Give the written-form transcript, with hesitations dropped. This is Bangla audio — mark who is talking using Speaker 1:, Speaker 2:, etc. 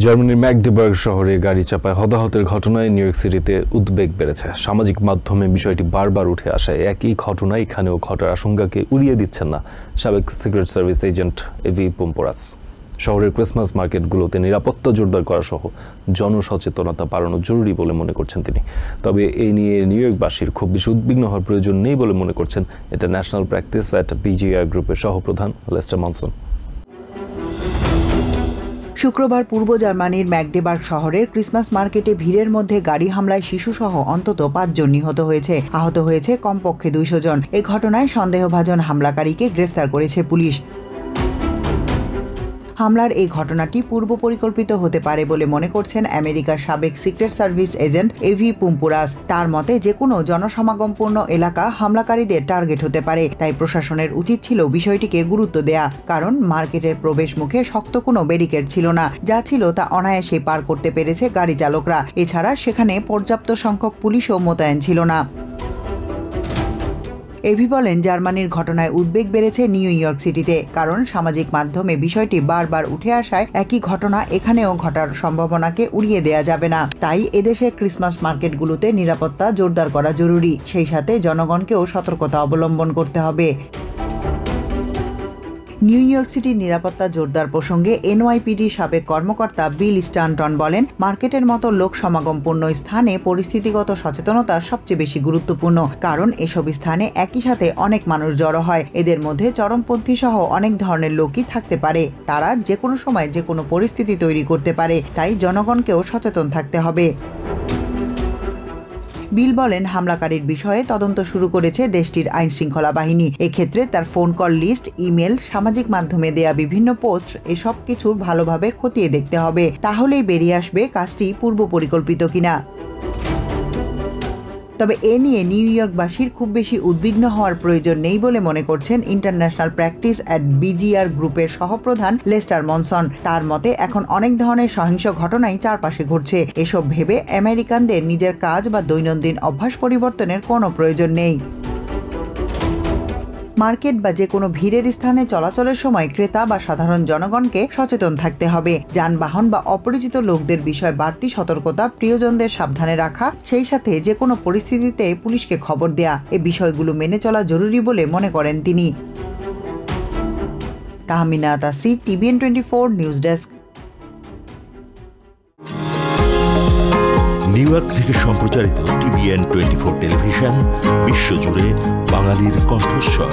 Speaker 1: জার্মানির ম্যাগডেবার্গ শহরে গাড়ি চাপায় হতাহতের ঘটনায় নিউ ইয়র্ক সিটিতে উদ্বেগ বেড়েছে। সামাজিক মাধ্যমে বিষয়টি বারবার উঠে আসায় একই ঘটনা এখানেও ঘটার আশঙ্কাকে উড়িয়ে দিচ্ছেন না সাবেক সিক্রেট সার্ভিস এজেন্ট এভি পোম্পোরাস। শহরের ক্রিসমাস মার্কেটগুলোতে নিরাপত্তা জোরদার করা সহ জনসচেতনতা বাড়ানো জরুরি বলে মনে করছেন তিনি। তবে এই নিয়ে নিউ ইয়র্কবাসীর খুব বেশি উদ্বিগ্ন হওয়ার প্রয়োজন নেই বলে মনে করছেন এটা ন্যাশনাল প্র্যাকটিস অ্যাট BGR গ্রুপের সহপ্রধান লেস্টার মনসন।
Speaker 2: শুক্রবার পূর্ব জার্মানির ম্যাগডেবার্গ শহরের ক্রিসমাস মার্কেটে ভিড়ের মধ্যে গাড়ি হামলায় শিশুসহ অন্তত 5 জন নিহত হয়েছে। আহত হয়েছে কমপক্ষে 200 জন। এ ঘটনায় সন্দেহভাজন হামলাকারীকে গ্রেফতার করেছে পুলিশ। হামলার এই ঘটনাটি পূর্ব পরিকল্পিত হতে পারে বলে মনে করছেন আমেরিকার সাবেক সিক্রেট সার্ভিস এজেন্ট এভি পোম্পোরাস। তার মতে যে কোনো জনসমাগমপূর্ণ এলাকা হামলাকারীদের টার্গেট হতে পারে, তাই প্রশাসনের উচিত ছিল বিষয়টিকে গুরুত্ব দেয়া। কারণ মার্কেটের প্রবেশ মুখে শক্ত কোনো ব্যারিকেড ছিল না, যা ছিল তা অনায়াসে পার করতে পেরেছে গাড়ি চালকরা। এছাড়া সেখানে পর্যাপ্ত সংখ্যক পুলিশও মোতায়েন ছিল না। এভি বলেন, জার্মানির ঘটনায় উদ্বেগ বেড়েছে নিউ ইয়র্ক সিটিতে, কারণ সামাজিক মাধ্যমে বিষয়টি বারবার উঠে আসায় একই ঘটনা এখানেও ঘটার সম্ভাবনাকে উড়িয়ে দেয়া যাবে না। তাই এদেশের ক্রিসমাস মার্কেটগুলোতে নিরাপত্তা জোরদার করা জরুরি, সেই সাথে জনগণকেও সতর্কতা অবলম্বন করতে হবে। নিউ ইয়র্ক সিটির নিরাপত্তা জোরদার প্রসঙ্গে NYPD সাবেক কর্মকর্তা বিল স্টানটন বলেন, মার্কেটের মতো লোক সমাগমপূর্ণ স্থানে পরিস্থিতিগত সচেতনতা সবচেয়ে বেশি গুরুত্বপূর্ণ, কারণ এসব স্থানে একই সাথে অনেক মানুষ জড়ো হয়। এদের মধ্যে চরমপন্থী সহ অনেক ধরনের লোকই থাকতে পারে। তারা যে কোনো সময় যে কোনো পরিস্থিতি তৈরি করতে পারে, তাই জনগণকেও সচেতন থাকতে হবে। বিল বলেন, হামলাকারীর বিষয়ে তদন্ত শুরু করেছে দেশটির আইনশৃঙ্খলা বাহিনী। এক্ষেত্রে তার ফোন কল লিস্ট, ইমেল, সামাজিক মাধ্যমে দেয়া বিভিন্ন পোস্ট এসব কিছু ভালোভাবে খতিয়ে দেখতে হবে। তাহলেই বেরিয়ে আসবে কাজটি পূর্ব পরিকল্পিত কিনা। তবে এ নিয়ে নিউ ইয়র্কবাসীর খুব বেশি উদ্বিগ্ন হওয়ার প্রয়োজন নেই বলে মনে করছেন ইন্টারন্যাশনাল প্র্যাকটিস অ্যাট BGR গ্রুপের সহপ্রধান লেস্টার মনসন। তার মতে এখন অনেক ধরনের সহিংস ঘটনাই চারপাশে ঘটছে। এসব ভেবে আমেরিকানদের নিজের কাজ বা দৈনন্দিন অভ্যাস পরিবর্তনের কোনো প্রয়োজন নেই। মার্কেট বা যে কোনো ভিড়ের স্থানে চলাচলের সময় ক্রেতা বা সাধারণ জনগণকে সচেতন থাকতে হবে। যানবাহন বা অপরিচিত লোকদের বিষয়ে বাড়তি সতর্কতা, প্রিয়জনদের সাবধানে রাখা, সেই সাথে যে কোনো পরিস্থিতিতে পুলিশকে খবর দেয়া, এ বিষয়গুলো মেনে চলা জরুরি বলে মনে করেন তিনি। Tahmina Tashi, TVN 24 news desk.
Speaker 3: New York থেকে সম্প্রচারিত TVN 24 টেলিভিশন বিশ্বজুড়ে বাঙালির কণ্ঠস্বর।